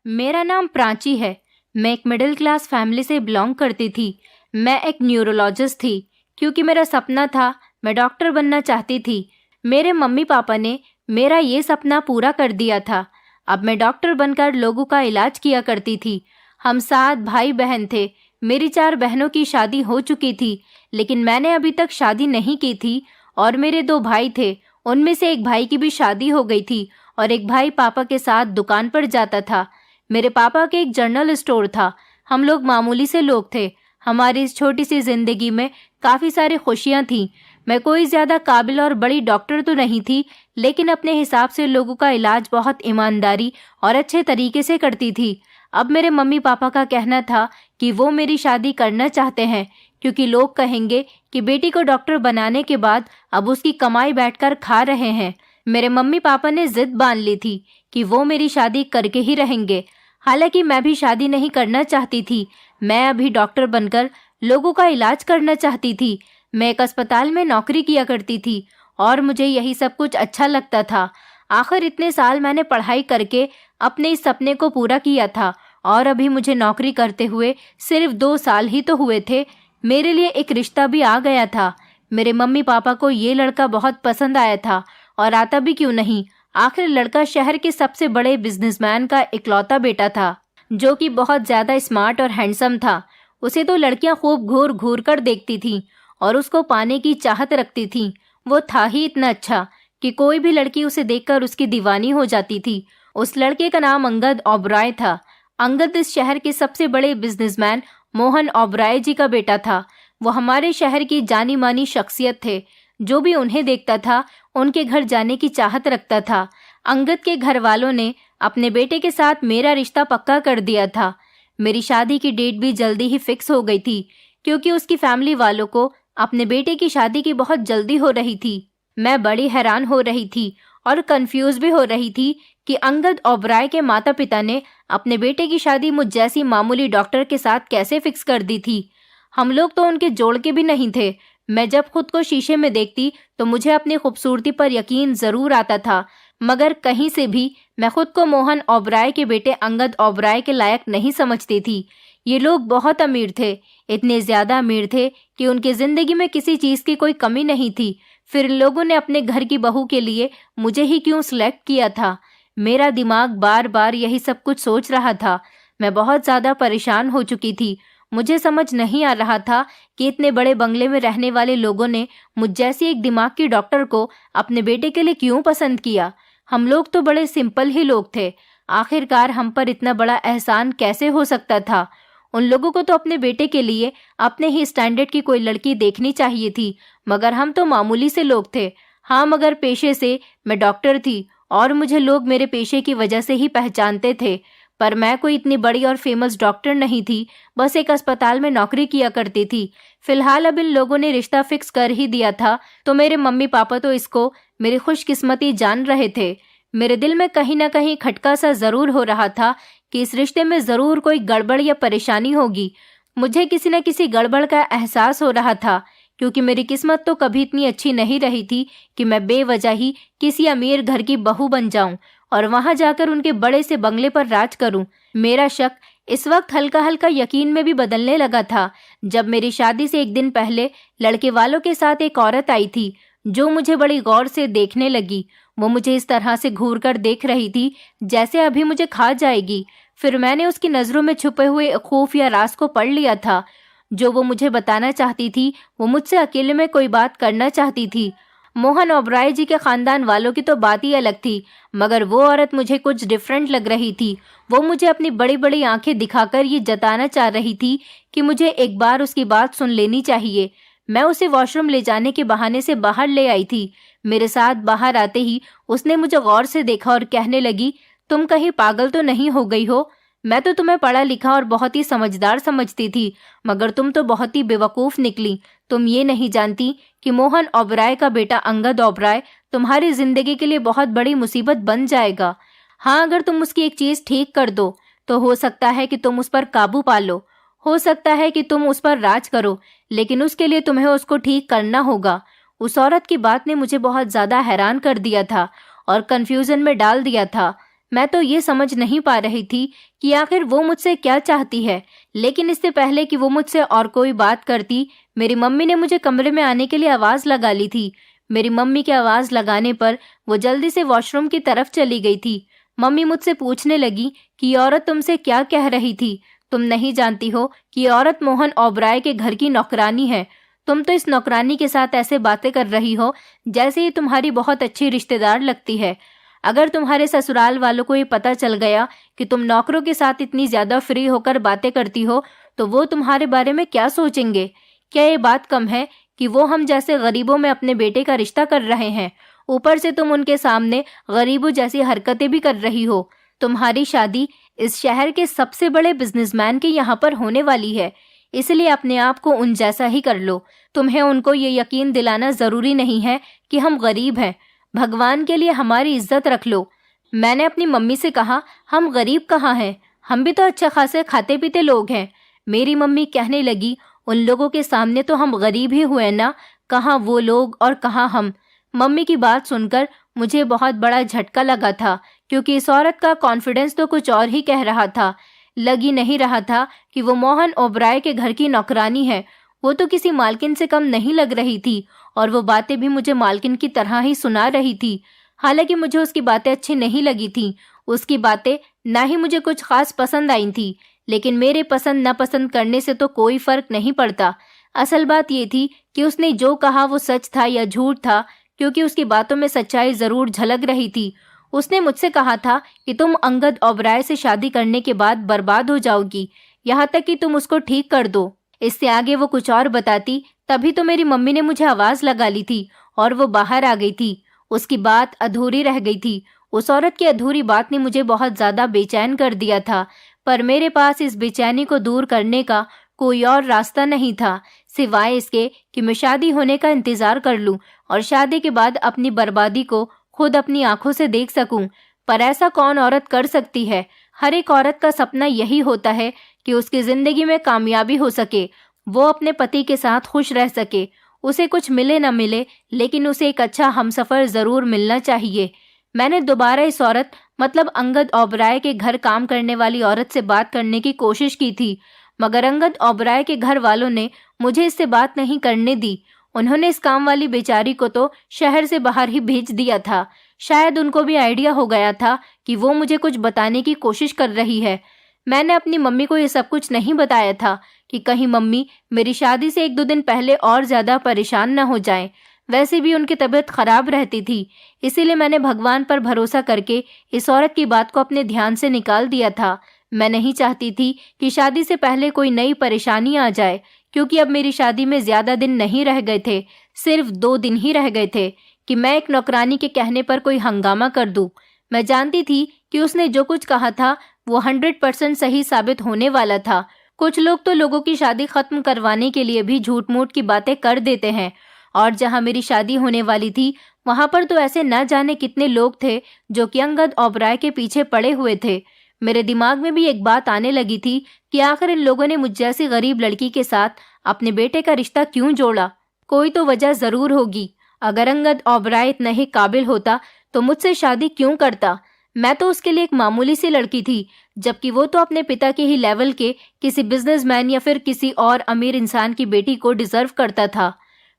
मेरा नाम प्राची है। मैं एक मिडिल क्लास फैमिली से बिलोंग करती थी। मैं एक न्यूरोलॉजिस्ट थी क्योंकि मेरा सपना था, मैं डॉक्टर बनना चाहती थी। मेरे मम्मी पापा ने मेरा ये सपना पूरा कर दिया था। अब मैं डॉक्टर बनकर लोगों का इलाज किया करती थी। हम 7 भाई बहन थे। मेरी 4 बहनों की शादी हो चुकी थी, लेकिन मैंने अभी तक शादी नहीं की थी। और मेरे 2 भाई थे, उनमें से एक भाई की भी शादी हो गई थी और एक भाई पापा के साथ दुकान पर जाता था। मेरे पापा के एक जनरल स्टोर था। हम लोग मामूली से लोग थे। हमारी इस छोटी सी जिंदगी में काफ़ी सारी खुशियाँ थीं। मैं कोई ज़्यादा काबिल और बड़ी डॉक्टर तो नहीं थी, लेकिन अपने हिसाब से लोगों का इलाज बहुत ईमानदारी और अच्छे तरीके से करती थी। अब मेरे मम्मी पापा का कहना था कि वो मेरी शादी करना चाहते हैं, क्योंकि लोग कहेंगे कि बेटी को डॉक्टर बनाने के बाद अब उसकी कमाई बैठकर खा रहे हैं। मेरे मम्मी पापा ने जिद बांध ली थी कि वो मेरी शादी करके ही रहेंगे। हालांकि मैं भी शादी नहीं करना चाहती थी। मैं अभी डॉक्टर बनकर लोगों का इलाज करना चाहती थी। मैं एक अस्पताल में नौकरी किया करती थी और मुझे यही सब कुछ अच्छा लगता था। आखिर इतने साल मैंने पढ़ाई करके अपने इस सपने को पूरा किया था और अभी मुझे नौकरी करते हुए सिर्फ 2 साल ही तो हुए थे। मेरे लिए एक रिश्ता भी आ गया था। मेरे मम्मी पापा को ये लड़का बहुत पसंद आया था, और आता भी क्यों नहीं। आखिर लड़का शहर के सबसे बड़े बिजनेसमैन का इकलौता बेटा था, जो कि बहुत ज्यादा स्मार्ट और हैंडसम था। उसे तो लड़कियां खूब घूर घूर कर देखती थीं और उसको पाने की चाहत रखती थीं। वो था ही इतना अच्छा कि कोई भी लड़की उसे देखकर उसकी दीवानी हो जाती थी। उस लड़के का नाम अंगद ओबराय था। अंगद इस शहर के सबसे बड़े बिजनेसमैन मोहन ओबराय जी का बेटा था। वो हमारे शहर की जानी मानी शख्सियत थे। जो भी उन्हें देखता था उनके घर जाने की चाहत रखता था। अंगद के घर वालों ने अपने बेटे के साथ मेरा रिश्ता पक्का कर दिया था। मेरी शादी की डेट भी जल्दी ही फिक्स हो गई थी, क्योंकि उसकी फैमिली वालों को अपने बेटे की शादी की बहुत जल्दी हो रही थी। मैं बड़ी हैरान हो रही थी और कंफ्यूज भी हो रही थी कि अंगद ओबराय के माता पिता ने अपने बेटे की शादी मुझ जैसी मामूली डॉक्टर के साथ कैसे फिक्स कर दी थी। हम लोग तो उनके जोड़ के भी नहीं थे। मैं जब खुद को शीशे में देखती तो मुझे अपनी खूबसूरती पर यकीन जरूर आता था, मगर कहीं से भी मैं खुद को मोहन ओबराय के बेटे अंगद ओबराय के लायक नहीं समझती थी। ये लोग बहुत अमीर थे, इतने ज्यादा अमीर थे कि उनकी जिंदगी में किसी चीज की कोई कमी नहीं थी। फिर लोगों ने अपने घर की बहू के लिए मुझे ही क्यों सिलेक्ट किया था। मेरा दिमाग बार बार यही सब कुछ सोच रहा था। मैं बहुत ज्यादा परेशान हो चुकी थी। मुझे समझ नहीं आ रहा था कि इतने बड़े बंगले में रहने वाले लोगों ने मुझ जैसी एक दिमाग की डॉक्टर को अपने बेटे के लिए क्यों पसंद किया। हम लोग तो बड़े सिंपल ही लोग थे। आखिरकार हम पर इतना बड़ा एहसान कैसे हो सकता था। उन लोगों को तो अपने बेटे के लिए अपने ही स्टैंडर्ड की कोई लड़की देखनी चाहिए थी, मगर हम तो मामूली से लोग थे। हाँ, मगर पेशे से मैं डॉक्टर थी और मुझे लोग मेरे पेशे की वजह से ही पहचानते थे। पर मैं कोई इतनी बड़ी और फेमस डॉक्टर नहीं थी, बस एक अस्पताल में नौकरी किया करती थी। फिलहाल अब इन लोगों ने रिश्ता फिक्स कर ही दिया था, तो मेरे मम्मी पापा तो इसको मेरी खुशकिस्मती जान रहे थे। मेरे दिल में कहीं ना कहीं खटका सा जरूर हो रहा था कि इस रिश्ते में जरूर कोई गड़बड़ या परेशानी होगी। मुझे किसी न किसी गड़बड़ का एहसास हो रहा था, क्योंकि मेरी किस्मत तो कभी इतनी अच्छी नहीं रही थी कि मैं बेवजह ही किसी अमीर घर की बहू बन जाऊं और वहां जाकर उनके बड़े से बंगले पर राज करूं। मेरा शक इस वक्त हल्का हल्का यकीन में भी बदलने लगा था, जब मेरी शादी से एक दिन पहले लड़के वालों के साथ एक औरत आई थी, जो मुझे बड़ी गौर से देखने लगी। वो मुझे इस तरह से घूर कर देख रही थी जैसे अभी मुझे खा जाएगी। फिर मैंने उसकी नजरों में छुपे हुए खुफिया राज को पढ़ लिया था। जो वो मुझे बताना चाहती थी, वो मुझसे अकेले में कोई बात करना चाहती थी। मोहन ओबराय जी के खानदान वालों की तो बात ही अलग थी, मगर वो औरत मुझे कुछ डिफरेंट लग रही थी। वो मुझे अपनी बड़ी बड़ी आंखें दिखाकर ये जताना चाह रही थी कि मुझे एक बार उसकी बात सुन लेनी चाहिए। मैं उसे वॉशरूम ले जाने के बहाने से बाहर ले आई थी। मेरे साथ बाहर आते ही उसने मुझे गौर से देखा और कहने लगी, तुम कहीं पागल तो नहीं हो गई हो? मैं तो तुम्हें पढ़ा लिखा और बहुत ही समझदार समझती थी, मगर तुम तो बहुत ही बेवकूफ़ निकली। तुम ये नहीं जानती कि मोहन ओबराय का बेटा अंगद ओबराय तुम्हारी जिंदगी के लिए बहुत बड़ी मुसीबत बन जाएगा। हाँ, अगर तुम उसकी एक चीज़ ठीक कर दो तो हो सकता है कि तुम उस पर काबू पा लो, हो सकता है कि तुम उस पर राज करो, लेकिन उसके लिए तुम्हें उसको ठीक करना होगा। उस औरत की बात ने मुझे बहुत ज़्यादा हैरान कर दिया था और कंफ्यूजन में डाल दिया था। मैं तो ये समझ नहीं पा रही थी कि आखिर वो मुझसे क्या चाहती है। लेकिन इससे पहले कि वो मुझसे और कोई बात करती, मेरी मम्मी ने मुझे कमरे में आने के लिए आवाज़ लगा ली थी। मेरी मम्मी की आवाज़ लगाने पर वो जल्दी से वॉशरूम की तरफ चली गई थी। मम्मी मुझसे पूछने लगी कि ये औरत तुमसे क्या कह रही थी? तुम नहीं जानती हो कि ये औरत मोहन ओबराय के घर की नौकरानी है। तुम तो इस नौकरानी के साथ ऐसे बातें कर रही हो जैसे ये तुम्हारी बहुत अच्छी रिश्तेदार लगती है। अगर तुम्हारे ससुराल वालों को ये पता चल गया कि तुम नौकरों के साथ इतनी ज़्यादा फ्री होकर बातें करती हो तो वो तुम्हारे बारे में क्या सोचेंगे? क्या ये बात कम है कि वो हम जैसे गरीबों में अपने बेटे का रिश्ता कर रहे हैं? ऊपर से तुम उनके सामने गरीबों जैसी हरकतें भी कर रही हो। तुम्हारी शादी इस शहर के सबसे बड़े बिजनेसमैन के यहाँ पर होने वाली है, इसलिए अपने आप को उन जैसा ही कर लो। तुम्हें उनको ये यकीन दिलाना ज़रूरी नहीं है कि हम गरीब हैं। भगवान के लिए हमारी इज्जत रख लो। मैंने अपनी मम्मी से कहा, हम गरीब कहाँ हैं, हम भी तो अच्छे खासे खाते पीते लोग हैं। मेरी मम्मी कहने लगी, उन लोगों के सामने तो हम गरीब ही हुए ना, कहाँ वो लोग और कहाँ हम। मम्मी की बात सुनकर मुझे बहुत बड़ा झटका लगा था, क्योंकि इस औरत का कॉन्फिडेंस तो कुछ और ही कह रहा था। लग ही नहीं रहा था कि वो मोहन ओबराय के घर की नौकरानी है। वो तो किसी मालकिन से कम नहीं लग रही थी और वो बातें भी मुझे मालकिन की तरह ही सुना रही थी। हालांकि मुझे उसकी बातें अच्छी नहीं लगी थी। उसकी बातें ना ही मुझे कुछ खास पसंद आई थी, लेकिन मेरे पसंद नापसंद करने से तो कोई फर्क नहीं पड़ता। असल बात ये थी कि उसने जो कहा वो सच था या झूठ था, क्योंकि उसकी बातों में सच्चाई जरूर झलक रही थी। उसने मुझसे कहा था कि तुम अंगद ओबराय से शादी करने के बाद बर्बाद हो जाओगी, यहाँ तक कि तुम उसको ठीक कर दो। इससे आगे वो कुछ और बताती, तभी तो मेरी मम्मी ने मुझे आवाज लगा ली थी और वो बाहर आ गई थी। उसकी बात अधूरी रह गई थी। उस औरत की अधूरी बात ने मुझे बहुत ज्यादा बेचैन कर दिया था, पर मेरे पास इस बेचैनी को दूर करने का कोई और रास्ता नहीं था सिवाय इसके कि मैं शादी होने का इंतजार कर लूं और शादी के बाद अपनी बर्बादी को खुद अपनी आंखों से देख सकूं। पर ऐसा कौन औरत कर सकती है? हर एक औरत का सपना यही होता है कि उसकी जिंदगी में कामयाबी हो सके, वो अपने पति के साथ खुश रह सके। उसे कुछ मिले न मिले, लेकिन उसे एक अच्छा हमसफर जरूर मिलना चाहिए। मैंने दोबारा इस औरत मतलब अंगद ओबराय के घर काम करने वाली औरत से बात करने की कोशिश की थी, मगर अंगद ओबराय के घर वालों ने मुझे इससे बात नहीं करने दी। उन्होंने इस काम वाली बेचारी को तो शहर से बाहर ही भेज दिया था। शायद उनको भी आइडिया हो गया था कि वो मुझे कुछ बताने की कोशिश कर रही है। मैंने अपनी मम्मी को ये सब कुछ नहीं बताया था कि कहीं मम्मी मेरी शादी से 1-2 दिन पहले और ज्यादा परेशान न हो जाएं। वैसे भी उनकी तबीयत खराब रहती थी, इसीलिए मैंने भगवान पर भरोसा करके इस औरत की बात को अपने ध्यान से निकाल दिया था। मैं नहीं चाहती थी कि शादी से पहले कोई नई परेशानी आ जाए, क्योंकि अब मेरी शादी में ज्यादा दिन नहीं रह गए थे, सिर्फ 2 दिन ही रह गए थे कि मैं एक नौकरानी के कहने पर कोई हंगामा कर दूं। मैं जानती थी कि उसने जो कुछ कहा था वो 100% सही साबित होने वाला था। कुछ लोग तो लोगों की शादी खत्म करवाने के लिए भी झूठ मूठ की बातें कर देते हैं, और जहां मेरी शादी होने वाली थी वहां पर तो ऐसे न जाने कितने लोग थे जो कि अंगद ओबराय के पीछे पड़े हुए थे। मेरे दिमाग में भी एक बात आने लगी थी कि आखिर इन लोगों ने मुझ जैसी गरीब लड़की के साथ अपने बेटे का रिश्ता क्यों जोड़ा? कोई तो वजह जरूर होगी। अगर अंगद ओबराय इतना ही काबिल होता तो मुझसे शादी क्यों करता? मैं तो उसके लिए एक मामूली सी लड़की थी, जबकि वो तो अपने पिता के ही लेवल के किसी बिजनेसमैन या फिर किसी और अमीर इंसान की बेटी को डिजर्व करता था।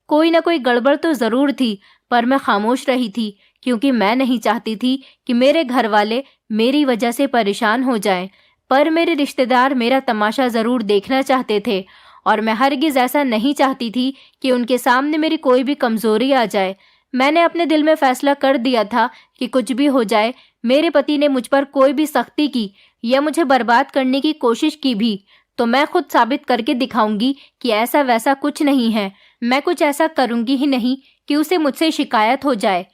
कोई ना कोई गड़बड़ तो जरूर थी, पर मैं खामोश रही थी, क्योंकि मैं नहीं चाहती थी कि मेरे घर वाले मेरी वजह से परेशान हो जाएं। पर मेरे रिश्तेदार मेरा तमाशा जरूर देखना चाहते थे, और मैं हरगिज ऐसा नहीं चाहती थी कि उनके सामने मेरी कोई भी कमजोरी आ जाए। मैंने अपने दिल में फैसला कर दिया था कि कुछ भी हो जाए, मेरे पति ने मुझ पर कोई भी सख्ती की या मुझे बर्बाद करने की कोशिश की भी तो मैं खुद साबित करके दिखाऊंगी कि ऐसा वैसा कुछ नहीं है। मैं कुछ ऐसा करूंगी ही नहीं कि उसे मुझसे शिकायत हो जाए।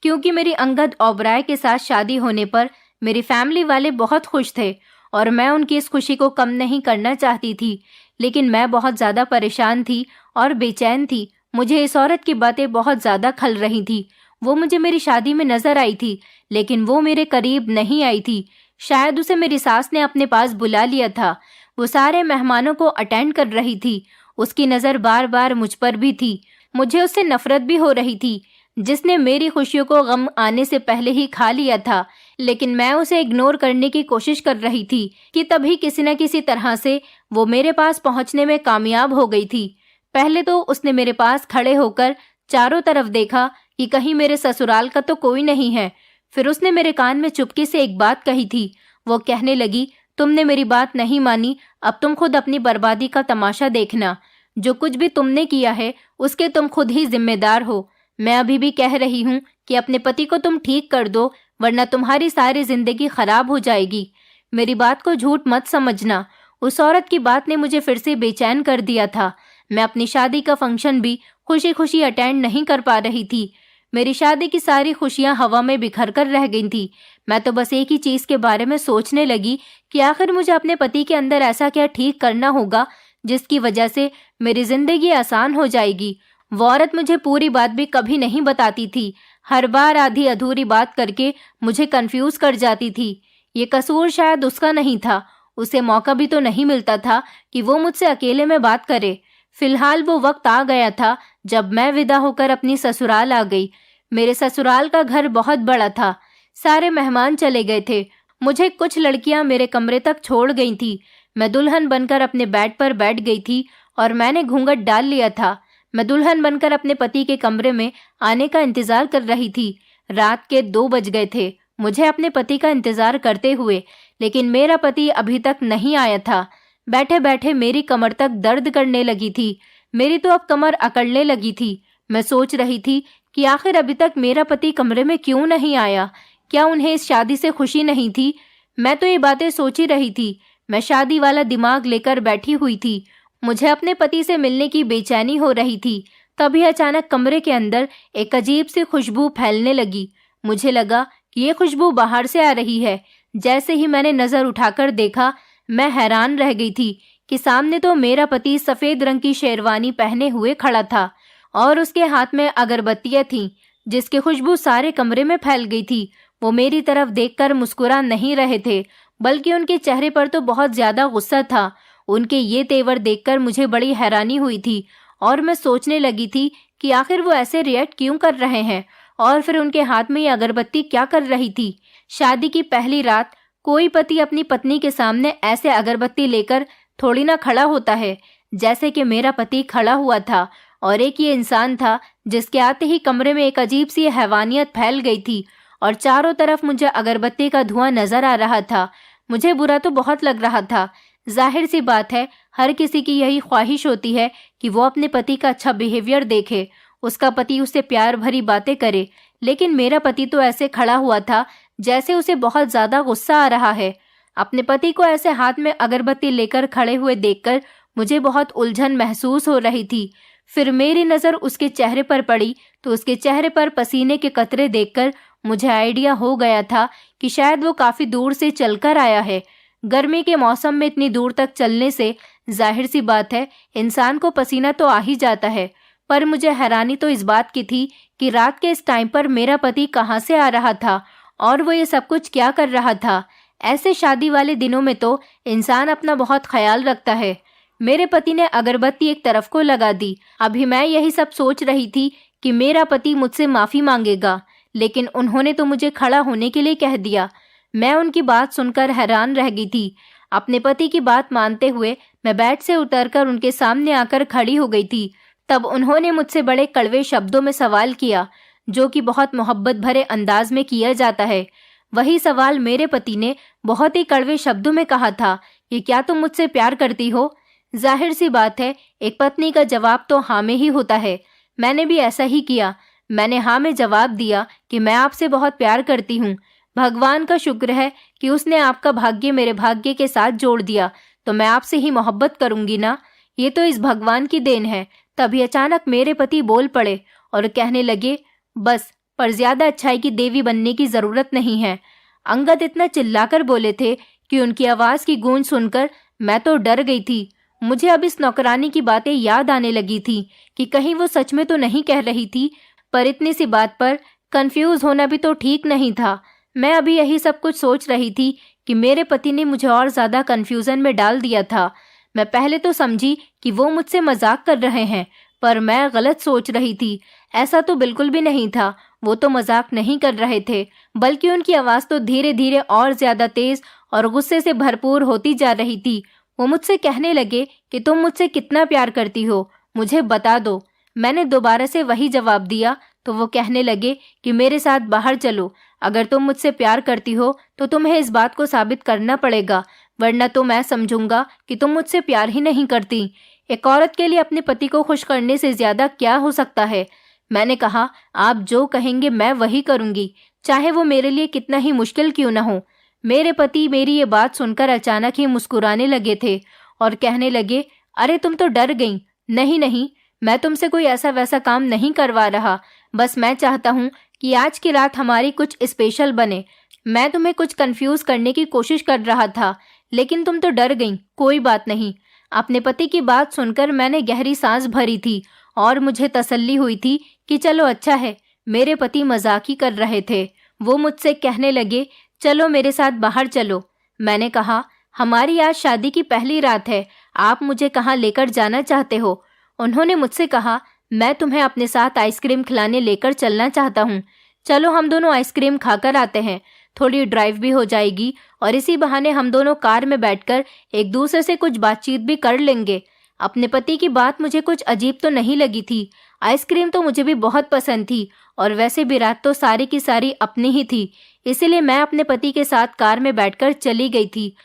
क्योंकि मेरी अंगद ओबराय के साथ शादी होने पर मेरी फैमिली वाले बहुत खुश थे और मैं उनकी इस खुशी को कम नहीं करना चाहती थी, लेकिन मैं बहुत ज़्यादा परेशान थी और बेचैन थी। मुझे इस औरत की बातें बहुत ज़्यादा खल रही थी। वो मुझे मेरी शादी में नजर आई थी, लेकिन वो मेरे करीब नहीं आई थी। शायद उसे मेरी सास ने अपने पास बुला लिया था। वो सारे मेहमानों को अटेंड कर रही थी। उसकी नज़र बार बार मुझ पर भी थी। मुझे उससे नफरत भी हो रही थी, जिसने मेरी खुशियों को गम आने से पहले ही खा लिया था। लेकिन मैं उसे इग्नोर करने की कोशिश कर रही थी कि तभी किसी न किसी तरह से वो मेरे पास पहुंचने में कामयाब हो गई थी। पहले तो उसने मेरे पास खड़े होकर चारों तरफ देखा कि कहीं मेरे ससुराल का तो कोई नहीं है। फिर उसने मेरे कान में चुपके से एक बात कही थी। वो कहने लगी, तुमने मेरी बात नहीं मानी, अब तुम खुद अपनी बर्बादी का तमाशा देखना। जो कुछ भी तुमने किया है उसके तुम खुद ही जिम्मेदार हो। मैं अभी भी कह रही हूँ कि अपने पति को तुम ठीक कर दो, वरना तुम्हारी सारी जिंदगी खराब हो जाएगी। मेरी बात को झूठ मत समझना। उस औरत की बात ने मुझे फिर से बेचैन कर दिया था। मैं अपनी शादी का फंक्शन भी खुशी खुशी अटेंड नहीं कर पा रही थी। मेरी शादी की सारी खुशियां हवा में बिखर कर रह गई थी। मैं तो बस एक ही चीज के बारे में सोचने लगी कि आखिर मुझे अपने पति के अंदर ऐसा क्या ठीक करना होगा जिसकी वजह से मेरी जिंदगी आसान हो जाएगी। वो औरत मुझे पूरी बात भी कभी नहीं बताती थी। हर बार आधी अधूरी बात करके मुझे कंफ्यूज कर जाती थी। ये कसूर शायद उसका नहीं था। उसे मौका भी तो नहीं मिलता था कि वो मुझसे अकेले में बात करे। फिलहाल वो वक्त आ गया था जब मैं विदा होकर अपनी ससुराल आ गई। मेरे ससुराल का घर बहुत बड़ा था। सारे मेहमान चले गए थे। मुझे कुछ लड़कियां मेरे कमरे तक छोड़ गई थी। मैं दुल्हन बनकर अपने बेड पर बैठ गई थी और मैंने घूंघट डाल लिया था। मैं दुल्हन बनकर अपने पति के कमरे में आने का इंतजार कर रही थी। रात के 2 बज गए थे मुझे अपने पति का इंतजार करते हुए, लेकिन मेरा पति अभी तक नहीं आया था। बैठे बैठे मेरी कमर तक दर्द करने लगी थी। मेरी तो अब कमर अकड़ने लगी थी। मैं सोच रही थी कि आखिर अभी तक मेरा पति कमरे में क्यों नहीं आया। क्या उन्हें इस शादी से खुशी नहीं थी? मैं तो ये बातें सोच ही रही थी। मैं शादी वाला दिमाग लेकर बैठी हुई थी। मुझे अपने पति से मिलने की बेचैनी हो रही थी। तभी अचानक कमरे के अंदर एक अजीब सी खुशबू फैलने लगी। मुझे लगा कि ये खुशबू बाहर से आ रही है। जैसे ही मैंने नजर उठाकर देखा, मैं हैरान रह गई थी कि सामने तो मेरा पति सफेद रंग की शेरवानी पहने हुए खड़ा था और उसके हाथ में अगरबत्तियां थीं, जिसकी खुशबू सारे कमरे में फैल गई थी। वो मेरी तरफ देखकर मुस्कुरा नहीं रहे थे, बल्कि उनके चेहरे पर तो बहुत ज्यादा गुस्सा था। उनके ये तेवर देखकर मुझे बड़ी हैरानी हुई थी और मैं सोचने लगी थी कि आखिर वो ऐसे रिएक्ट क्यों कर रहे हैं और फिर उनके हाथ में ये अगरबत्ती क्या कर रही थी। शादी की पहली रात कोई पति अपनी पत्नी के सामने ऐसे अगरबत्ती लेकर थोड़ी ना खड़ा होता है जैसे कि मेरा पति खड़ा हुआ था। और एक ये इंसान था जिसके आते ही कमरे में एक अजीब सी हैवानियत फैल गई थी और चारों तरफ मुझे अगरबत्ती का धुआं नजर आ रहा था। मुझे बुरा तो बहुत लग रहा था। जाहिर सी बात है, हर किसी की यही ख्वाहिश होती है कि वो अपने पति का अच्छा बिहेवियर देखे, उसका पति उससे प्यार भरी बातें करे। लेकिन मेरा पति तो ऐसे खड़ा हुआ था जैसे उसे बहुत ज्यादा गुस्सा आ रहा है। अपने पति को ऐसे हाथ में अगरबत्ती लेकर खड़े हुए देखकर मुझे बहुत उलझन महसूस हो रही थी। फिर मेरी नजर उसके चेहरे पर पड़ी तो उसके चेहरे पर पसीने के कतरे देखकर मुझे आइडिया हो गया था कि शायद वो काफी दूर से चलकर आया है। गर्मी के मौसम में इतनी दूर तक चलने से जाहिर सी बात है इंसान को पसीना तो आ ही जाता है। पर मुझे हैरानी तो इस बात की थी कि रात के इस टाइम पर मेरा पति कहाँ से आ रहा था और वो ये सब कुछ क्या कर रहा था। ऐसे शादी वाले दिनों में तो इंसान अपना बहुत ख्याल रखता है। मेरे पति ने अगरबत्ती एक तरफ को लगा दी। अभी मैं यही सब सोच रही थी कि मेरा पति मुझसे माफी मांगेगा, लेकिन उन्होंने तो मुझे खड़ा होने के लिए कह दिया। मैं उनकी बात सुनकर हैरान रह गई थी। अपने पति की बात मानते हुए मैं बेड से उतरकर उनके सामने आकर खड़ी हो गई थी। तब उन्होंने मुझसे बड़े कड़वे शब्दों में सवाल किया, जो कि बहुत मोहब्बत भरे अंदाज में किया जाता है। वही सवाल मेरे पति ने बहुत ही कड़वे शब्दों में कहा था कि क्या तुम मुझसे प्यार करती हो? जाहिर सी बात है, एक पत्नी का जवाब तो हाँ में ही होता है। मैंने भी ऐसा ही किया। मैंने हाँ में जवाब दिया कि मैं आपसे बहुत प्यार करती हूँ। भगवान का शुक्र है कि उसने आपका भाग्य मेरे भाग्य के साथ जोड़ दिया, तो मैं आपसे ही मोहब्बत करूंगी ना। ये तो इस भगवान की देन है। तभी अचानक मेरे पति बोल पड़े और कहने लगे, बस, पर ज्यादा अच्छाई की देवी बनने की जरूरत नहीं है। अंगद इतना चिल्लाकर बोले थे कि उनकी आवाज की गूंज सुनकर मैं तो डर गई थी। मुझे अब इस नौकरानी की बातें याद आने लगी थी कि कहीं वो सच में तो नहीं कह रही थी, पर इतनी सी बात पर कंफ्यूज होना भी तो ठीक नहीं था। मैं अभी यही सब कुछ सोच रही थी कि मेरे पति ने मुझे और ज्यादा कंफ्यूजन में डाल दिया था। मैं पहले तो समझी कि वो मुझसे मजाक कर रहे हैं, पर मैं गलत सोच रही थी। ऐसा तो बिल्कुल भी नहीं था। वो तो मजाक नहीं कर रहे थे, बल्कि उनकी आवाज़ तो धीरे धीरे और ज़्यादा तेज़ और गुस्से से भरपूर होती जा रही थी। वो मुझसे कहने लगे कि तुम मुझसे कितना प्यार करती हो, मुझे बता दो। मैंने दोबारा से वही जवाब दिया तो वो कहने लगे कि मेरे साथ बाहर चलो। अगर तुम मुझसे प्यार करती हो तो तुम्हें इस बात को साबित करना पड़ेगा, वरना तो मैं समझूंगा कि तुम मुझसे प्यार ही नहीं करती। एक औरत के लिए अपने पति को खुश करने से ज्यादा क्या हो सकता है। मैंने कहा, आप जो कहेंगे मैं वही करूंगी, चाहे वो मेरे लिए कितना ही मुश्किल क्यों न हो। मेरे पति मेरी ये बात सुनकर अचानक ही मुस्कुराने लगे थे और कहने लगे, अरे तुम तो डर गई। नहीं नहीं, मैं तुमसे कोई ऐसा वैसा काम नहीं करवा रहा, बस मैं चाहता हूँ कि आज की रात हमारी कुछ स्पेशल बने। मैं तुम्हें कुछ कंफ्यूज करने की कोशिश कर रहा था, लेकिन तुम तो डर गई। कोई बात नहीं। अपने पति की बात सुनकर मैंने गहरी सांस भरी थी और मुझे तसल्ली हुई थी कि चलो अच्छा है, मेरे पति मजाक ही कर रहे थे। वो मुझसे कहने लगे, चलो मेरे साथ बाहर चलो। मैंने कहा, हमारी आज शादी की पहली रात है, आप मुझे कहाँ लेकर जाना चाहते हो। उन्होंने मुझसे कहा, मैं तुम्हें अपने साथ आइसक्रीम खिलाने लेकर चलना चाहता हूँ। चलो हम दोनों आइसक्रीम खाकर आते हैं, थोड़ी ड्राइव भी हो जाएगी और इसी बहाने हम दोनों कार में बैठकर एक दूसरे से कुछ बातचीत भी कर लेंगे। अपने पति की बात मुझे कुछ अजीब तो नहीं लगी थी। आइसक्रीम तो मुझे भी बहुत पसंद थी और वैसे भी रात तो सारी की सारी अपनी ही थी, इसीलिए मैं अपने पति के साथ कार में बैठकर चली गई थी।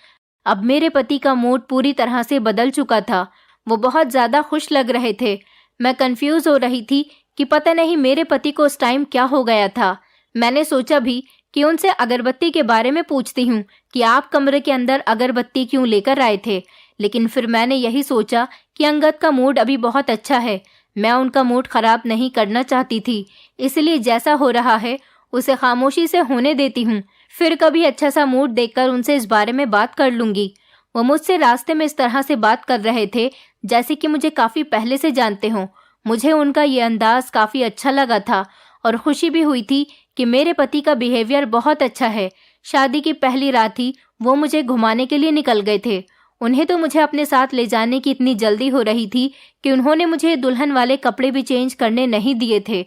अब मेरे पति का मूड पूरी तरह से बदल चुका था। वो बहुत ज़्यादा खुश लग रहे थे। मैं कंफ्यूज हो रही थी कि पता नहीं मेरे पति को उस टाइम क्या हो गया था। मैंने सोचा भी कि उनसे अगरबत्ती के बारे में पूछती हूँ कि आप कमरे के अंदर अगरबत्ती क्यों लेकर आए थे, लेकिन फिर मैंने यही सोचा कि अंगद का मूड अभी बहुत अच्छा है, मैं उनका मूड खराब नहीं करना चाहती थी, इसलिए जैसा हो रहा है उसे खामोशी से होने देती हूँ। फिर कभी अच्छा सा मूड देखकर उनसे इस बारे में बात कर लूंगी। वो मुझसे रास्ते में इस तरह से बात कर रहे थे जैसे कि मुझे काफ़ी पहले से जानते हों। मुझे उनका ये अंदाज काफ़ी अच्छा लगा था और खुशी भी हुई थी कि मेरे पति का बिहेवियर बहुत अच्छा है। शादी की पहली रात ही वो मुझे घुमाने के लिए निकल गए थे। उन्हें तो मुझे अपने साथ ले जाने की इतनी जल्दी हो रही थी कि उन्होंने मुझे दुल्हन वाले कपड़े भी चेंज करने नहीं दिए थे।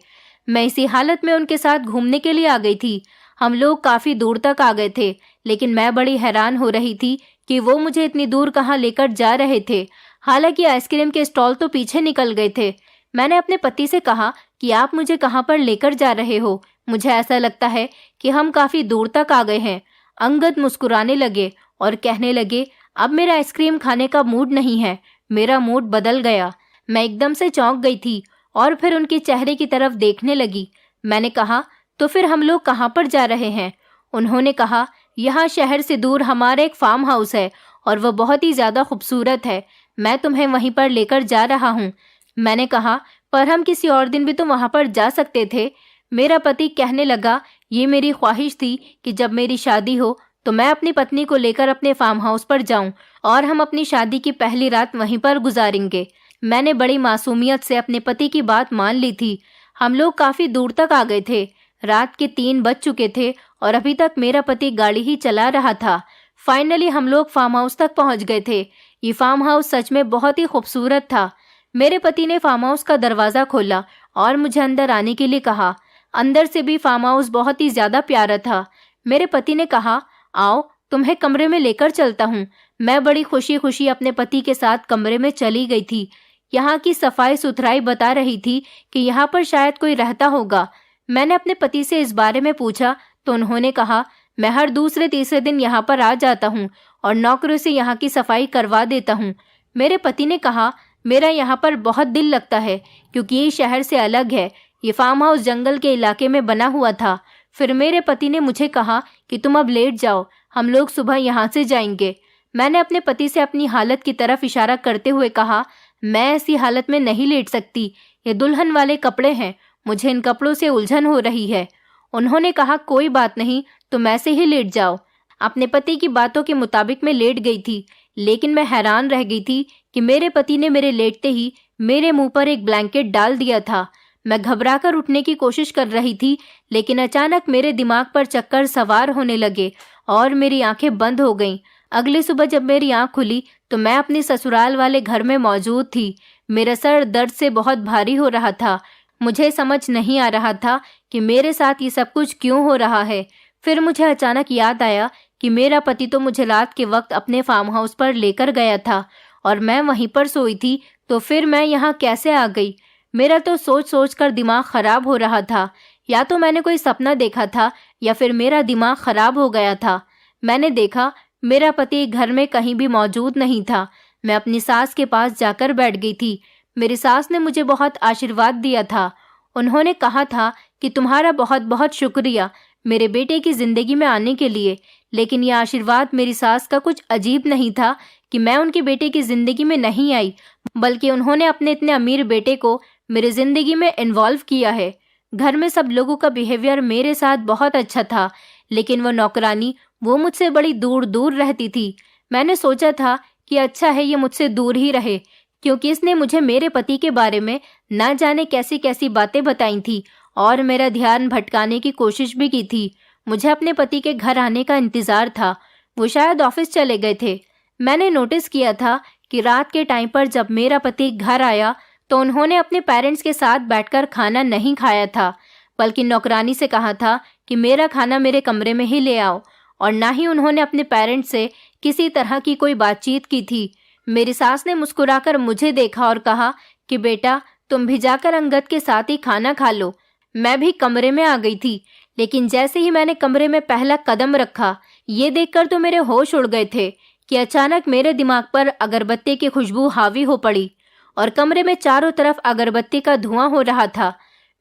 मैं इसी हालत में उनके साथ घूमने के लिए आ गई थी। हम लोग काफ़ी दूर तक आ गए थे, लेकिन मैं बड़ी हैरान हो रही थी कि वो मुझे इतनी दूर कहाँ लेकर जा रहे थे। हालांकि आइसक्रीम के स्टॉल तो पीछे निकल गए थे। मैंने अपने पति से कहा कि आप मुझे कहाँ पर लेकर जा रहे हो, मुझे ऐसा लगता है कि हम काफ़ी दूर तक आ गए हैं। अंगद मुस्कुराने लगे और कहने लगे, अब मेरा आइसक्रीम खाने का मूड नहीं है, मेरा मूड बदल गया। मैं एकदम से चौंक गई थी और फिर उनके चेहरे की तरफ देखने लगी। मैंने कहा, तो फिर हम लोग कहाँ पर जा रहे हैं? उन्होंने कहा, यहाँ शहर से दूर हमारा एक फार्म हाउस है और वह बहुत ही ज़्यादा खूबसूरत है, मैं तुम्हें वहीं पर लेकर जा रहा हूँ। मैंने कहा, पर हम किसी और दिन भी तो वहाँ पर जा सकते थे। मेरा पति कहने लगा, ये मेरी ख्वाहिश थी कि जब मेरी शादी हो तो मैं अपनी पत्नी को लेकर अपने फार्म हाउस पर जाऊं और हम अपनी शादी की पहली रात वहीं पर गुजारेंगे। मैंने बड़ी मासूमियत से अपने पति की बात मान ली थी। हम लोग काफ़ी दूर तक आ गए थे। रात के 3 बज चुके थे और अभी तक मेरा पति गाड़ी ही चला रहा था। फाइनली हम लोग फार्म हाउस तक पहुंच गए थे। ये फार्म हाउस सच में बहुत ही खूबसूरत था। मेरे पति ने फार्म हाउस का दरवाज़ा खोला और मुझे अंदर आने के लिए कहा। अंदर से भी फार्म हाउस बहुत ही ज़्यादा प्यारा था। मेरे पति ने कहा, आओ तुम्हें कमरे में लेकर चलता हूँ। मैं बड़ी खुशी खुशी अपने पति के साथ कमरे में चली गई थी। यहाँ की सफाई सुथराई बता रही थी कि यहाँ पर शायद कोई रहता होगा। मैंने अपने पति से इस बारे में पूछा तो उन्होंने कहा, मैं हर दूसरे तीसरे दिन यहाँ पर आ जाता हूँ और नौकरों से यहाँ की सफाई करवा देता हूँ। मेरे पति ने कहा, मेरा यहाँ पर बहुत दिल लगता है क्योंकि ये शहर से अलग है। ये फार्म हाउस जंगल के इलाके में बना हुआ था। फिर मेरे पति ने मुझे कहा कि तुम अब लेट जाओ, हम लोग सुबह यहाँ से जाएंगे। मैंने अपने पति से अपनी हालत की तरफ इशारा करते हुए कहा, मैं ऐसी हालत में नहीं लेट सकती, ये दुल्हन वाले कपड़े हैं, मुझे इन कपड़ों से उलझन हो रही है। उन्होंने कहा, कोई बात नहीं, तुम ऐसे ही लेट जाओ। अपने पति की बातों के मुताबिक मैं लेट गई थी, लेकिन मैं हैरान रह गई थी कि मेरे पति ने मेरे लेटते ही मेरे मुंह पर एक ब्लैंकेट डाल दिया था। मैं घबराकर उठने की कोशिश कर रही थी, लेकिन अचानक मेरे दिमाग पर चक्कर सवार होने लगे और मेरी आंखें बंद हो गईं। अगली सुबह जब मेरी आंख खुली तो मैं अपने ससुराल वाले घर में मौजूद थी। मेरा सर दर्द से बहुत भारी हो रहा था। मुझे समझ नहीं आ रहा था कि मेरे साथ ये सब कुछ क्यों हो रहा है। फिर मुझे अचानक याद आया कि मेरा पति तो मुझे रात के वक्त अपने फार्म हाउस पर लेकर गया था और मैं वहीं पर सोई थी, तो फिर मैं यहाँ कैसे आ गई। मेरा तो सोच सोच कर दिमाग खराब हो रहा था। या तो मैंने कोई सपना देखा था या फिर मेरा दिमाग खराब हो गया था। मैंने देखा मेरा पति घर में कहीं भी मौजूद नहीं था। मैं अपनी सास के पास जाकर बैठ गई थी। मेरी सास ने मुझे बहुत आशीर्वाद दिया था। उन्होंने कहा था कि तुम्हारा बहुत बहुत शुक्रिया मेरे बेटे की जिंदगी में आने के लिए। लेकिन यह आशीर्वाद मेरी सास का कुछ अजीब नहीं था कि मैं उनके बेटे की जिंदगी में नहीं आई, बल्कि उन्होंने अपने इतने अमीर बेटे को मेरी जिंदगी में इन्वॉल्व किया है। घर में सब लोगों का बिहेवियर मेरे साथ बहुत अच्छा था, लेकिन वो नौकरानी, वो मुझसे बड़ी दूर दूर रहती थी। मैंने सोचा था कि अच्छा है ये मुझसे दूर ही रहे, क्योंकि इसने मुझे मेरे पति के बारे में ना जाने कैसी कैसी बातें बताई थी और मेरा ध्यान भटकाने की कोशिश भी की थी। मुझे अपने पति के घर आने का इंतजार था। वो शायद ऑफिस चले गए थे। मैंने नोटिस किया था कि रात के टाइम पर जब मेरा पति घर आया तो उन्होंने अपने पेरेंट्स के साथ बैठकर खाना नहीं खाया था, बल्कि नौकरानी से कहा था कि मेरा खाना मेरे कमरे में ही ले आओ, और ना ही उन्होंने अपने पेरेंट्स से किसी तरह की कोई बातचीत की थी। मेरी सास ने मुस्कुराकर मुझे देखा और कहा कि बेटा, तुम भी जाकर अंगद के साथ ही खाना खा लो। मैं भी कमरे में आ गई थी, लेकिन जैसे ही मैंने कमरे में पहला कदम रखा, ये देखकर तो मेरे होश उड़ गए थे कि अचानक मेरे दिमाग पर अगरबत्ती की खुशबू हावी हो पड़ी और कमरे में चारों तरफ अगरबत्ती का धुआं हो रहा था।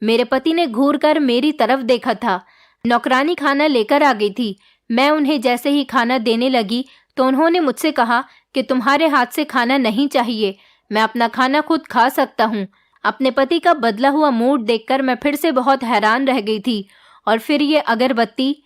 मेरे पति ने घूर कर मेरी तरफ देखा था। नौकरानी खाना लेकर आ गई थी। मैं उन्हें जैसे ही खाना देने लगी तो उन्होंने मुझसे कहा कि तुम्हारे हाथ से खाना नहीं चाहिए, मैं अपना खाना खुद खा सकता हूँ। अपने पति का बदला हुआ मूड देखकर मैं फिर से बहुत हैरान रह गई थी। और फिर ये अगरबत्ती,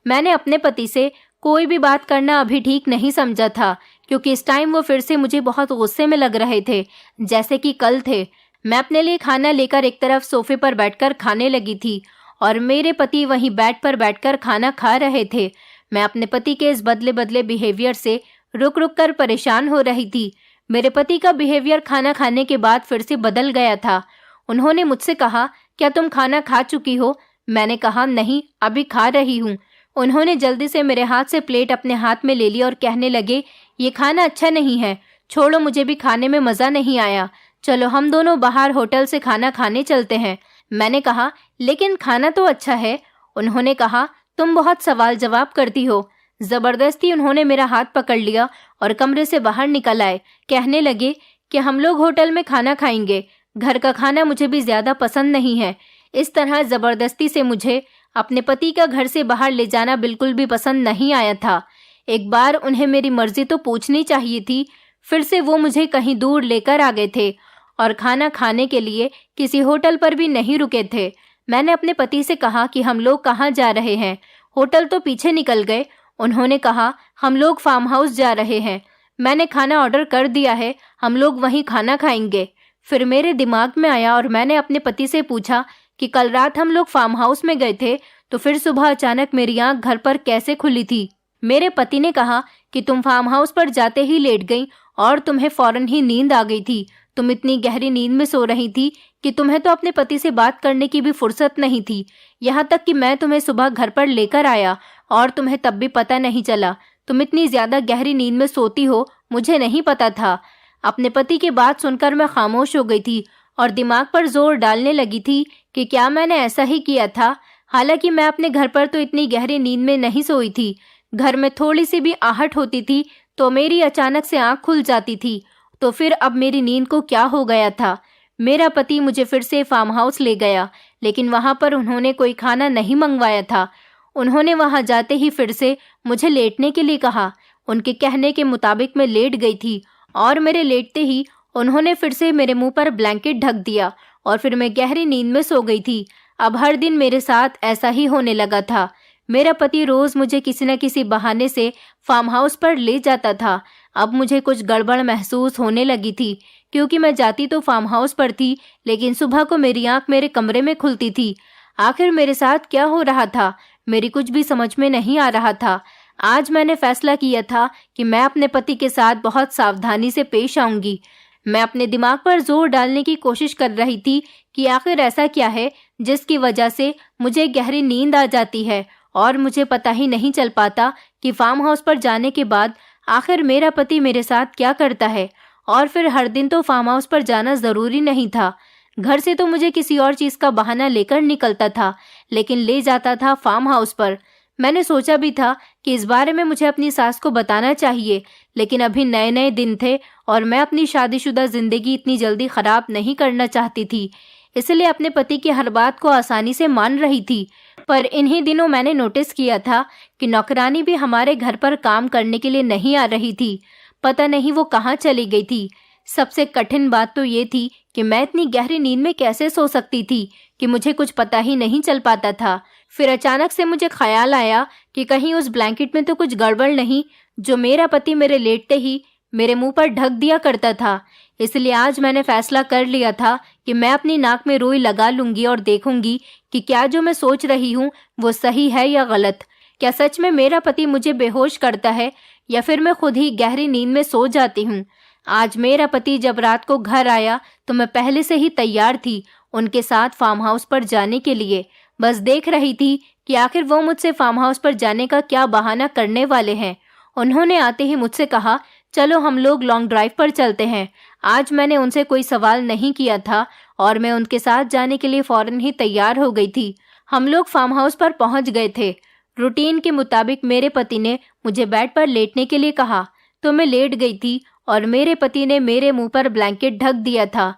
मैंने अपने पति से कोई भी बात करना अभी ठीक नहीं समझा था, क्योंकि इस टाइम वो फिर से मुझे बहुत गुस्से में लग रहे थे, जैसे कि कल थे। मैं अपने लिए खाना लेकर एक तरफ सोफे पर बैठकर खाने लगी थी और मेरे पति वहीं बेड पर बैठकर खाना खा रहे थे। मैं अपने पति के इस बदले बदले बिहेवियर से रुक रुक कर परेशान हो रही थी। मेरे पति का बिहेवियर खाना खाने के बाद फिर से बदल गया था। उन्होंने मुझसे कहा, क्या तुम खाना खा चुकी हो? मैंने कहा, नहीं, अभी खा रही हूँ। उन्होंने जल्दी से मेरे हाथ से प्लेट अपने हाथ में ले ली और कहने लगे, ये खाना अच्छा नहीं है, छोड़ो, मुझे भी खाने में मज़ा नहीं आया, चलो हम दोनों बाहर होटल से खाना खाने चलते हैं। मैंने कहा, लेकिन खाना तो अच्छा है। उन्होंने कहा, तुम बहुत सवाल जवाब करती हो। जबरदस्ती उन्होंने मेरा हाथ पकड़ लिया और कमरे से बाहर निकल आए। कहने लगे कि हम लोग होटल में खाना खाएंगे, घर का खाना मुझे भी ज्यादा पसंद नहीं है। इस तरह जबरदस्ती से मुझे अपने पति का घर से बाहर ले जाना बिल्कुल भी पसंद नहीं आया था। एक बार उन्हें मेरी मर्जी तो पूछनी चाहिए थी। फिर से वो मुझे कहीं दूर लेकर आ गए थे और खाना खाने के लिए किसी होटल पर भी नहीं रुके थे। मैंने अपने पति से कहा कि हम लोग कहाँ जा रहे हैं? होटल तो पीछे निकल गए। उन्होंने कहा, हम लोग फार्म हाउस जा रहे हैं। मैंने खाना ऑर्डर कर दिया है, हम लोग वहीं खाना खाएंगे। फिर मेरे दिमाग में आया और मैंने अपने पति से पूछा कि कल रात हम लोग फार्म हाउस में गए थे, तो फिर सुबह अचानक मेरी आंख घर पर कैसे खुली थी? मेरे पति ने कहा कि तुम फार्म हाउस पर जाते ही लेट गई और तुम्हें फौरन ही नींद आ गई थी। तुम इतनी गहरी नींद में सो रही थी कि तुम्हें तो अपने पति से बात करने की भी फुर्सत नहीं थी। यहाँ तक कि मैं तुम्हें सुबह घर पर लेकर आया और तुम्हें तब भी पता नहीं चला। तुम इतनी ज्यादा गहरी नींद में सोती हो, मुझे नहीं पता था। अपने पति की बात सुनकर मैं खामोश हो गई थी और दिमाग पर जोर डालने लगी थी कि क्या मैंने ऐसा ही किया था। हालांकि मैं अपने घर पर तो इतनी गहरी नींद में नहीं सोई थी। घर में थोड़ी सी भी आहट होती थी तो मेरी अचानक से आंख खुल जाती थी। तो फिर अब मेरी नींद को क्या हो गया था? मेरा पति मुझे फिर से फार्म हाउस ले गया, लेकिन वहां पर उन्होंने कोई खाना नहीं मंगवाया था। उन्होंने वहां जाते ही फिर से मुझे लेटने के लिए कहा। उनके कहने के मुताबिक मैं लेट गई थी और मेरे लेटते ही उन्होंने फिर से मेरे मुंह पर ब्लैंकेट ढक दिया और फिर मैं गहरी नींद में सो गई थी। अब हर दिन मेरे साथ ऐसा ही होने लगा था। मेरा पति रोज मुझे किसी न किसी बहाने से फार्म हाउस पर ले जाता था। अब मुझे कुछ गड़बड़ महसूस होने लगी थी, क्योंकि मैं जाती तो फार्म हाउस पर थी, लेकिन सुबह को मेरी आंख मेरे कमरे में खुलती थी। आखिर मेरे साथ क्या हो रहा था? मेरी कुछ भी समझ में नहीं आ रहा था। आज मैंने फैसला किया था कि मैं अपने पति के साथ बहुत सावधानी से पेश आऊंगी। मैं अपने दिमाग पर जोर डालने की कोशिश कर रही थी कि आखिर ऐसा क्या है जिसकी वजह से मुझे गहरी नींद आ जाती है और मुझे पता ही नहीं चल पाता कि फार्म हाउस पर जाने के बाद आखिर मेरा पति मेरे साथ क्या करता है। और फिर हर दिन तो फार्म हाउस पर जाना ज़रूरी नहीं था। घर से तो मुझे किसी और चीज़ का बहाना लेकर निकलता था, लेकिन ले जाता था फार्म हाउस पर। मैंने सोचा भी था कि इस बारे में मुझे अपनी सास को बताना चाहिए, लेकिन अभी नए नए दिन थे और मैं अपनी शादीशुदा ज़िंदगी इतनी जल्दी ख़राब नहीं करना चाहती थी, इसलिए अपने पति की हर बात को आसानी से मान रही थी। पर इन्हीं दिनों मैंने नोटिस किया था कि नौकरानी भी हमारे घर पर काम करने के लिए नहीं आ रही थी। पता नहीं वो कहाँ चली गई थी। सबसे कठिन बात तो ये थी कि मैं इतनी गहरी नींद में कैसे सो सकती थी कि मुझे कुछ पता ही नहीं चल पाता था। फिर अचानक से मुझे ख्याल आया कि कहीं उस ब्लैंकेट में तो कुछ गड़बड़ नहीं जो मेरा पति मेरे लेटते ही मेरे मुंह पर ढक दिया करता था। इसलिए आज मैंने फैसला कर लिया था कि मैं अपनी नाक में रुई लगा लूंगी और देखूंगी कि क्या जो मैं सोच रही हूँ वो सही है या गलत। क्या सच में मेरा पति मुझे बेहोश करता है या फिर मैं खुद ही गहरी नींद में सो जाती हूँ। आज मेरा पति जब रात को घर आया तो मैं पहले से ही तैयार थी उनके साथ फार्म हाउस पर जाने के लिए। बस देख रही थी कि आखिर वो मुझसे फार्म हाउस पर जाने का क्या बहाना करने वाले हैं। उन्होंने आते ही मुझसे कहा, चलो हम लोग लॉन्ग ड्राइव पर चलते हैं। आज मैंने उनसे कोई सवाल नहीं किया था और मैं उनके साथ जाने के लिए फौरन ही तैयार हो गई थी। हम लोग फार्म हाउस पर पहुंच गए थे। रूटीन के मुताबिक मेरे पति ने मुझे बेड पर लेटने के लिए कहा तो मैं लेट गई थी और मेरे पति ने मेरे मुंह पर ब्लैंकेट ढक दिया था।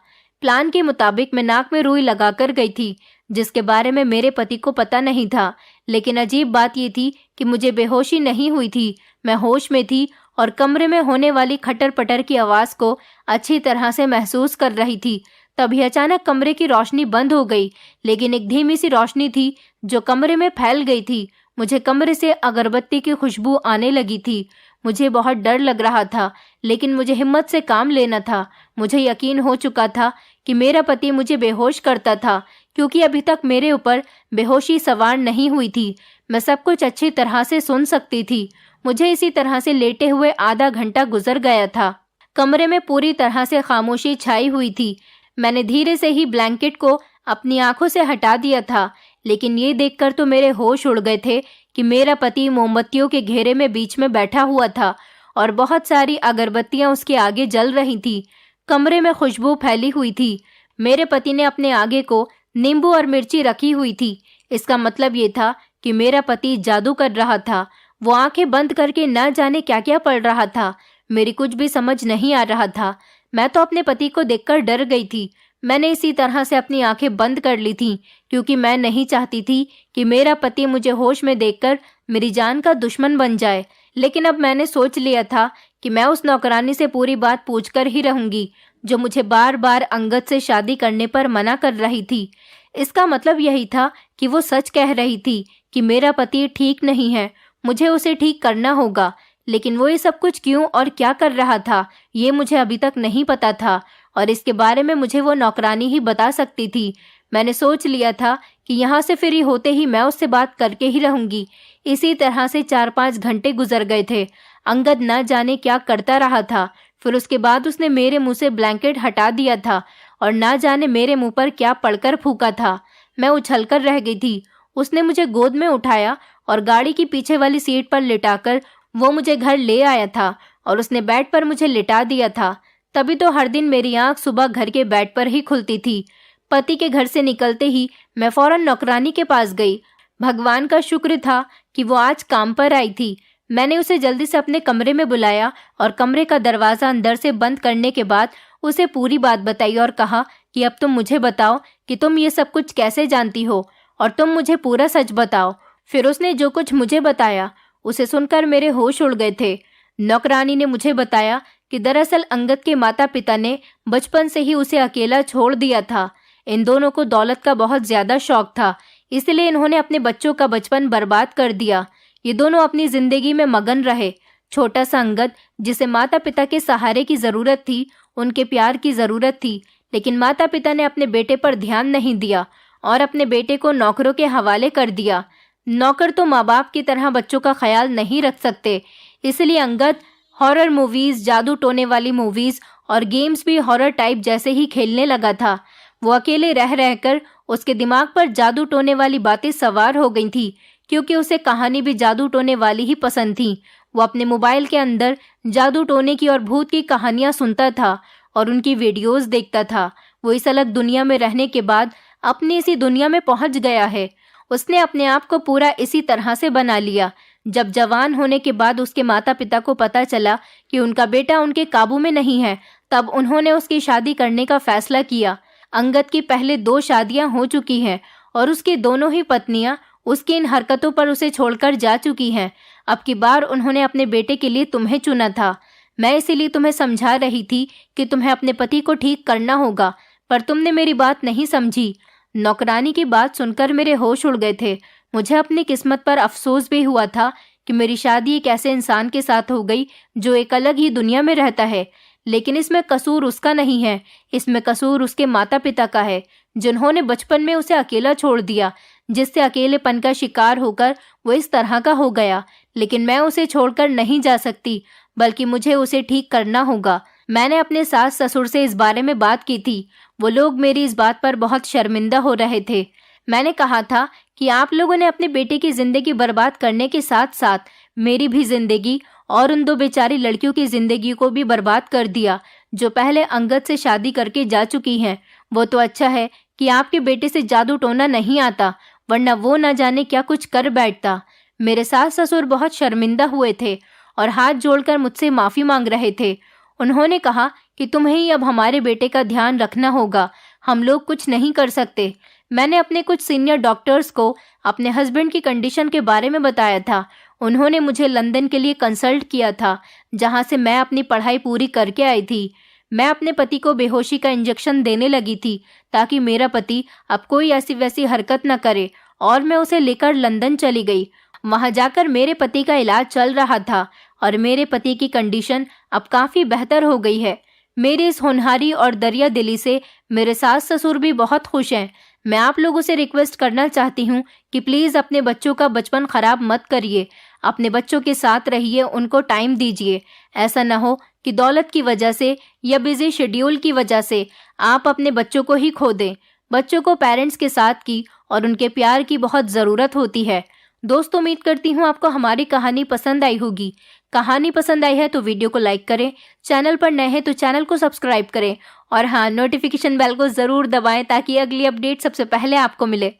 प्लान के मुताबिक मैं नाक में रुई लगाकर गई थी, जिसके बारे में मेरे पति को पता नहीं था। लेकिन अजीब बात ये थी कि मुझे बेहोशी नहीं हुई थी, मैं होश में थी और कमरे में होने वाली खटर पटर की आवाज़ को अच्छी तरह से महसूस कर रही थी। तभी अचानक कमरे की रोशनी बंद हो गई, लेकिन एक धीमी सी रोशनी थी जो कमरे में फैल गई थी। मुझे कमरे से अगरबत्ती की खुशबू आने लगी थी। मुझे बहुत डर लग रहा था, लेकिन मुझे हिम्मत से काम लेना था। मुझे यकीन हो चुका था कि मेरा पति मुझे बेहोश करता था, क्योंकि अभी तक मेरे ऊपर बेहोशी सवार नहीं हुई थी। मैं सब कुछ अच्छी तरह से सुन सकती थी। मुझे इसी तरह से लेटे हुए आधा घंटा गुजर गया था। कमरे में पूरी तरह से खामोशी छाई हुई थी। मैंने धीरे से ही ब्लैंकेट को अपनी आंखों से हटा दिया था, लेकिन ये देखकर तो मेरे होश उड़ गए थे कि मेरा पति मोमबत्तियों के घेरे में बीच में बैठा हुआ था और बहुत सारी अगरबत्तियां उसके आगे जल रही थी। कमरे में खुशबू फैली हुई थी। मेरे पति ने अपने आगे को नींबू और मिर्ची रखी हुई थी। इसका मतलब ये था कि मेरा पति जादू कर रहा था। वो आंखें बंद करके न जाने क्या क्या पढ़ रहा था। मेरी कुछ भी समझ नहीं आ रहा था। मैं तो अपने पति को देखकर डर गई थी। मैंने इसी तरह से अपनी आंखें बंद कर ली थीं, क्योंकि मैं नहीं चाहती थी कि मेरा पति मुझे होश में देखकर मेरी जान का दुश्मन बन जाए। लेकिन अब मैंने सोच लिया था कि मैं उस नौकरानी से पूरी बात पूछकर ही रहूंगी, जो मुझे बार बार अंगद से शादी करने पर मना कर रही थी। इसका मतलब यही था कि वो सच कह रही थी कि मेरा पति ठीक नहीं है, मुझे उसे ठीक करना होगा। लेकिन वो ये सब कुछ क्यों और क्या कर रहा था, ये मुझे अभी तक नहीं पता था और इसके बारे में मुझे वो नौकरानी ही बता सकती थी। मैंने सोच लिया था कि यहाँ से फ्री होते ही मैं उससे बात करके ही रहूंगी। इसी तरह से 4-5 घंटे गुजर गए थे। अंगद न जाने क्या करता रहा था। फिर उसके बाद उसने मेरे मुंह से ब्लैंकेट हटा दिया था और न जाने मेरे मुंह पर क्या पड़कर फूका था। मैं उछलकर रह गई थी। उसने मुझे गोद में उठाया और गाड़ी की पीछे वाली सीट पर लिटाकर वो मुझे घर ले आया था और उसने बेड पर मुझे लिटा दिया था। तभी तो हर दिन मेरी आंख सुबह घर के बेड पर ही खुलती थी। पति के घर से निकलते ही मैं फौरन नौकरानी के पास गई। भगवान का शुक्र था कि वो आज काम पर आई थी। मैंने उसे जल्दी से अपने कमरे में बुलाया और कमरे का दरवाज़ा अंदर से बंद करने के बाद उसे पूरी बात बताई और कहा कि अब तुम मुझे बताओ कि तुम ये सब कुछ कैसे जानती हो और तुम मुझे पूरा सच बताओ। फिर उसने जो कुछ मुझे बताया उसे सुनकर मेरे होश उड़ गए थे। नौकरानी ने मुझे बताया कि दरअसल अंगद के माता पिता ने बचपन से ही उसे अकेला छोड़ दिया था। इन दोनों को दौलत का बहुत ज़्यादा शौक था, इसलिए इन्होंने अपने बच्चों का बचपन बर्बाद कर दिया। ये दोनों अपनी ज़िंदगी में मगन रहे। छोटा सा अंगद, जिसे माता पिता के सहारे की ज़रूरत थी, उनके प्यार की ज़रूरत थी, लेकिन माता पिता ने अपने बेटे पर ध्यान नहीं दिया और अपने बेटे को नौकरों के हवाले कर दिया। नौकर तो माँ बाप की तरह बच्चों का ख्याल नहीं रख सकते, इसलिए अंगद हॉरर मूवीज, जादू टोने वाली मूवीज और गेम्स भी हॉरर टाइप जैसे ही खेलने लगा था। वो अकेले रह रहकर उसके दिमाग पर जादू टोने वाली बातें सवार हो गई थी, क्योंकि उसे कहानी भी जादू टोने वाली ही पसंद थी। वो अपने मोबाइल के अंदर जादू टोने की और भूत की कहानियां सुनता था और उनकी वीडियोस देखता था। वो इस अलग दुनिया में रहने के बाद अपनी इसी दुनिया में पहुंच गया है। उसने अपने आप को पूरा इसी तरह से बना लिया। जब जवान होने के बाद उसके माता पिता को पता चला कि उनका बेटा उनके काबू में नहीं है, तब उन्होंने उसकी शादी करने का फैसला किया। अंगद की पहले 2 शादियां हो चुकी हैं और उसकी दोनों ही पत्नियां उसकी इन हरकतों पर उसे छोड़कर जा चुकी हैं। अब की बार उन्होंने अपने बेटे के लिए तुम्हें चुना था। मैं इसीलिए तुम्हें समझा रही थी कि तुम्हें अपने पति को ठीक करना होगा, पर तुमने मेरी बात नहीं समझी। नौकरानी की बात सुनकर मेरे होश उड़ गए थे। मुझे अपनी किस्मत पर अफसोस भी हुआ था कि मेरी शादी एक ऐसे इंसान के साथ हो गई जो एक अलग ही दुनिया में रहता है। लेकिन इसमें कसूर उसका नहीं है, इसमें कसूर उसके माता पिता का है, जिन्होंने बचपन में उसे अकेला छोड़ दिया, जिससे अकेलेपन का शिकार होकर वो इस तरह का हो गया। लेकिन मैं उसे छोड़कर नहीं जा सकती, बल्कि मुझे उसे ठीक करना होगा। मैंने अपने सास ससुर से इस बारे में बात की थी। वो लोग मेरी इस बात पर बहुत शर्मिंदा हो रहे थे। मैंने कहा था कि आप लोगों ने अपने बेटे की जिंदगी बर्बाद करने के साथ साथ मेरी भी जिंदगी और उन 2 बेचारी लड़कियों की जिंदगी को भी बर्बाद कर दिया, जो पहले अंगद से शादी करके जा चुकी हैं। वो तो अच्छा है कि आपके बेटे से जादू टोना नहीं आता, वरना वो न जाने क्या कुछ कर बैठता। मेरे सास ससुर बहुत शर्मिंदा हुए थे और हाथ जोड़कर मुझसे माफी मांग रहे थे। उन्होंने कहा कि तुम्हें ही अब हमारे बेटे का ध्यान रखना होगा, हम लोग कुछ नहीं कर सकते। मैंने अपने कुछ सीनियर डॉक्टर्स को अपने हस्बैंड की कंडीशन के बारे में बताया था। उन्होंने मुझे लंदन के लिए कंसल्ट किया था, जहां से मैं अपनी पढ़ाई पूरी करके आई थी। मैं अपने पति को बेहोशी का इंजेक्शन देने लगी थी, ताकि मेरा पति अब कोई ऐसी वैसी हरकत न करे, और मैं उसे लेकर लंदन चली गई। वहां जाकर मेरे पति का इलाज चल रहा था और मेरे पति की कंडीशन अब काफी बेहतर हो गई है। मेरी इस होनहारी और दरिया दिली से मेरे सास ससुर भी बहुत खुश हैं। मैं आप लोगों से रिक्वेस्ट करना चाहती हूँ कि प्लीज़ अपने बच्चों का बचपन खराब मत करिए। अपने बच्चों के साथ रहिए, उनको टाइम दीजिए। ऐसा न हो कि दौलत की वजह से या बिजी शेड्यूल की वजह से आप अपने बच्चों को ही खो दें। बच्चों को पेरेंट्स के साथ की और उनके प्यार की बहुत ज़रूरत होती है। दोस्तों, उम्मीद करती हूँ आपको हमारी कहानी पसंद आई होगी। कहानी पसंद आई है तो वीडियो को लाइक करें, चैनल पर नए हैं तो चैनल को सब्सक्राइब करें और हाँ, नोटिफिकेशन बेल को ज़रूर दबाएं ताकि अगली अपडेट सबसे पहले आपको मिले।